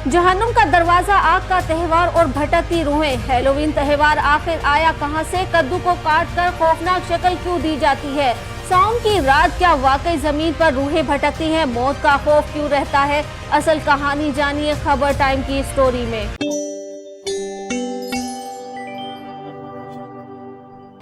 जहन्नुम का दरवाजा, आग का त्यौहार और भटकती रूहें। हैलोवीन त्यौहार आखिर आया कहां से? कद्दू को काट कर खौफनाक शक्ल क्यों दी जाती है? सावन की रात क्या वाकई जमीन पर रूहें भटकती हैं? मौत का खौफ क्यों रहता है? असल कहानी जानिए खबर टाइम की स्टोरी में।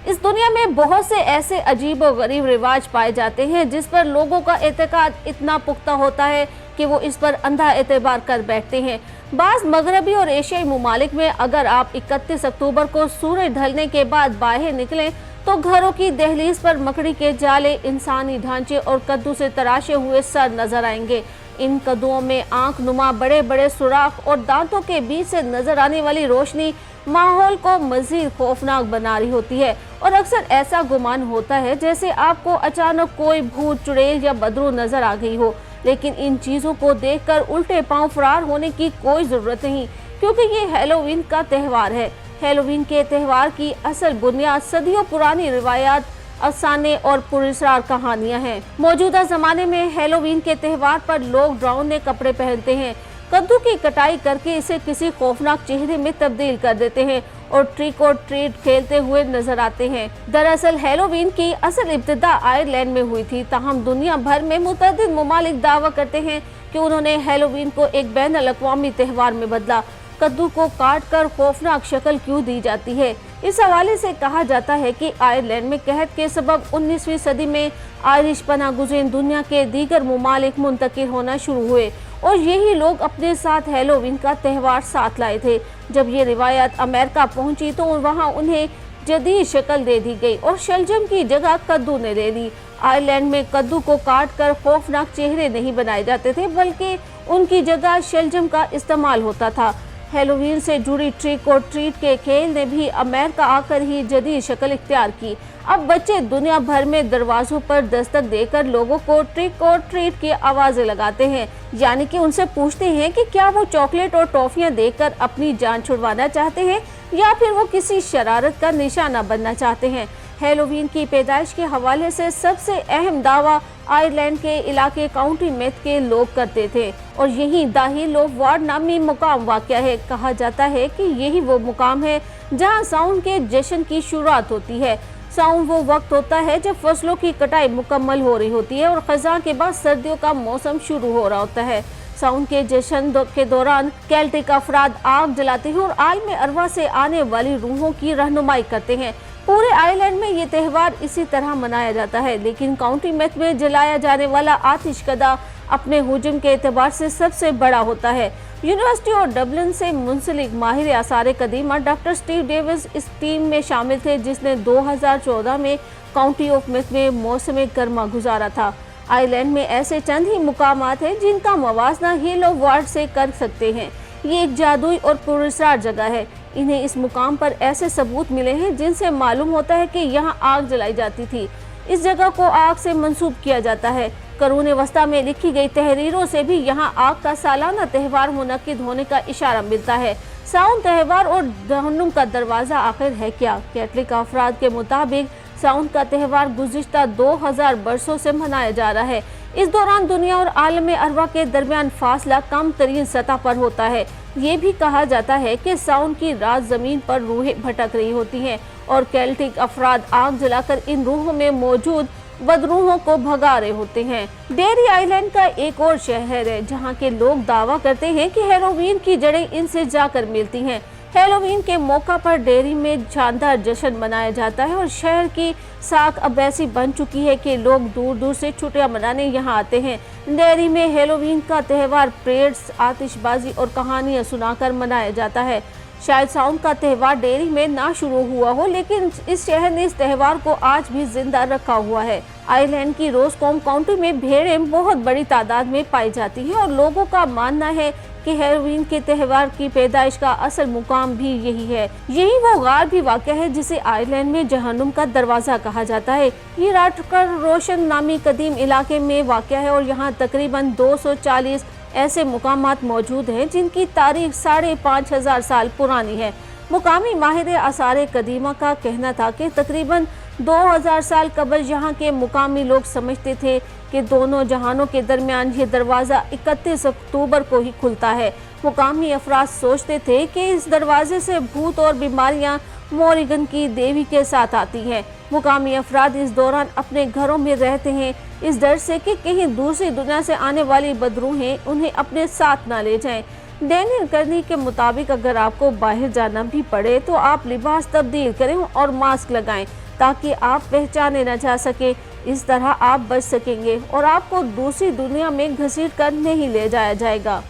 इस दुनिया में बहुत से ऐसे अजीब और गरीब रिवाज पाए जाते हैं जिस पर लोगों का एतकाद इतना पुख्ता होता है कि वो इस पर अंधा एतबार कर बैठते हैं। बाज़ मगरबी और एशियाई ममालिक में अगर आप 31 अक्टूबर को सूरज ढलने के बाद बाहर निकलें तो घरों की दहलीज पर मकड़ी के जाले, इंसानी ढांचे और कद्दू से तराशे हुए सर नजर आएंगे। इन कद्दुओं में आंख नुमा बड़े बड़े सुराख और दांतों के बीच से नजर आने वाली रोशनी माहौल को मजीद खौफनाक बना रही होती है और अक्सर ऐसा गुमान होता है जैसे आपको अचानक कोई भूत, चुड़ैल या बदरू नजर आ गई हो। लेकिन इन चीजों को देखकर उल्टे पांव फरार होने की कोई जरूरत नहीं, क्योंकि ये हैलोवीन का त्यौहार है। हैलोवीन के त्यौहार की असल बुनियाद सदियों पुरानी रिवायात, अफसाने और पुरस्कार कहानियां हैं। मौजूदा जमाने में हैलोवीन के त्यौहार पर लोग डरावने कपड़े पहनते हैं, कद्दू की कटाई करके इसे किसी खौफनाक चेहरे में तब्दील कर देते हैं और ट्रिक और ट्रीट खेलते हुए नजर आते हैं। दरअसल हैलोवीन की असल इब्तिदा आयरलैंड में हुई थी, ताहम दुनिया भर में मुतअद्दिद ममालिक दावा करते हैं कि उन्होंने हैलोवीन को एक बैन अल-अक़वामी त्यौहार में बदला। कद्दू को काट कर खौफनाक शक्ल क्यों दी जाती है? इस हवाले से कहा जाता है कि आयरलैंड में कहत के सबब 19वीं सदी में आयरिश पनाह गुज़ीन दुनिया के दीगर ममालिक मुंतकिल होना शुरू हुए और यही लोग अपने साथ हैलोवीन का त्यौहार साथ लाए थे। जब ये रिवायत अमेरिका पहुंची तो वहां उन्हें जदीद शक्ल दे दी गई और शलजम की जगह कद्दू ने ले ली। आयरलैंड में कद्दू को काट कर खौफनाक चेहरे नहीं बनाए जाते थे, बल्कि उनकी जगह शलजम का इस्तेमाल होता था। हैलोवीन से जुड़ी ट्रिक और ट्रीट के खेल ने भी अमेरिका आकर ही जदीद शक्ल इख्तियार की। अब बच्चे दुनिया भर में दरवाजों पर दस्तक देकर लोगों को ट्रिक और ट्रीट की आवाजें लगाते हैं, यानी कि उनसे पूछते हैं कि क्या वो चॉकलेट और टॉफियां देकर अपनी जान छुड़वाना चाहते हैं या फिर वो किसी शरारत का निशाना बनना चाहते हैं। हैलोवीन की पैदाइश के हवाले से सबसे अहम दावा आयरलैंड के इलाके काउंटी मेथ के लोग करते थे और यही दाही लोग वार्ड नामी मुकाम वाक़या है। कहा जाता है कि यही वो मुकाम है जहां सावन के जश्न की शुरुआत होती है। सावन वो वक्त होता है जब फसलों की कटाई मुकम्मल हो रही होती है और खज़ां के बाद सर्दियों का मौसम शुरू हो रहा होता है। सावन के जश्न के दौरान केल्टिक अफराद आग जलाते हैं और आलम अरवा से आने वाली रूहों की रहनुमाई करते हैं। पूरे आयरलैंड में ये त्यौहार इसी तरह मनाया जाता है, लेकिन काउंटी मेथ में जलाया जाने वाला आतिशकदा अपने हुजूम के एतबार से सबसे बड़ा होता है। यूनिवर्सिटी और डबलिन से मुंसलिक माहिर आसार कदीमा डॉक्टर स्टीव डेविस इस टीम में शामिल थे जिसने 2014 में काउंटी ऑफ मेथ में मौसम गर्मा गुजारा था। आयरलैंड में ऐसे चंद ही मुकामात हैं जिनका मवाजना हिल ऑफ वार्ड से कर सकते हैं। ये एक जादुई और पुरस्कार जगह है। इन्हें इस मुकाम पर ऐसे सबूत मिले हैं जिनसे मालूम होता है कि यहाँ आग जलाई जाती थी। इस जगह को आग से मंसूब किया जाता है। करून वस्ता में लिखी गई तहरीरों से भी यहाँ आग का सालाना त्यौहार मुनक्किद होने का इशारा मिलता है। सावन त्यौहार और जहन्नुम का दरवाजा आखिर है क्या? कैथलिक अफराद के मुताबिक सावन का त्यौहार गुज़िश्ता 2000 बरसों से मनाया जा रहा है। इस दौरान दुनिया और आलम अरवा के दरमियान फासला कम तरीन सतह पर होता है। ये भी कहा जाता है कि सावन की रात जमीन पर रूहें भटक रही होती हैं और केल्टिक अफराद आग जलाकर इन रूहों में मौजूद बदरूहों को भगा रहे होते हैं। डेरी आइलैंड का एक और शहर है जहाँ के लोग दावा करते हैं कि हैलोवीन की जड़ें इनसे जाकर मिलती हैं। हैलोवीन के मौका पर डेरी में शानदार जश्न मनाया जाता है और शहर की साख अब ऐसी बन चुकी है कि लोग दूर दूर से छुट्टियां मनाने यहाँ आते हैं। डेरी में हैलोवीन का त्यौहार परेड्स, आतिशबाजी और कहानियां सुनाकर मनाया जाता है। शायद सावन का त्यौहार डेरी में ना शुरू हुआ हो, लेकिन इस शहर ने इस त्यौहार को आज भी जिंदा रखा हुआ है। आयरलैंड की रोजकॉम काउंटी में भेड़ें बहुत बड़ी तादाद में पाई जाती हैं और लोगों का मानना है कि हैलोवीन के त्यौहार की पैदाइश का असल मुकाम भी यही है। यही वो गार भी वाक़या है जिसे आयरलैंड में जहन्नुम का दरवाजा कहा जाता है। ये राटकर रोशन नामी कदीम इलाके में वाक़या है और यहाँ तकरीबन 240 ऐसे मुकामात मौजूद हैं जिनकी तारीख 5500 साल पुरानी है। मुकामी माहिर आसार कदीमा का कहना था कि तकरीबन 2000 साल कबल यहाँ के मुकामी लोग समझते थे कि दोनों जहानों के दरमियान ये दरवाज़ा 31 अक्टूबर को ही खुलता है मुकामी अफराद सोचते थे कि इस दरवाजे से भूत और बीमारियां मोरिगन की देवी के साथ आती हैं। मुकामी अफराद इस दौरान अपने घरों में रहते हैं, इस डर से कि कहीं दूसरी दुनिया से आने वाली बदरूहें उन्हें अपने साथ ना ले जाएं। डैनियल कर्नी के मुताबिक अगर आपको बाहर जाना भी पड़े तो आप लिबास तब्दील करें और मास्क लगाएं ताकि आप पहचाने न जा सके। इस तरह आप बच सकेंगे और आपको दूसरी दुनिया में घसीट कर नहीं ले जाया जाएगा।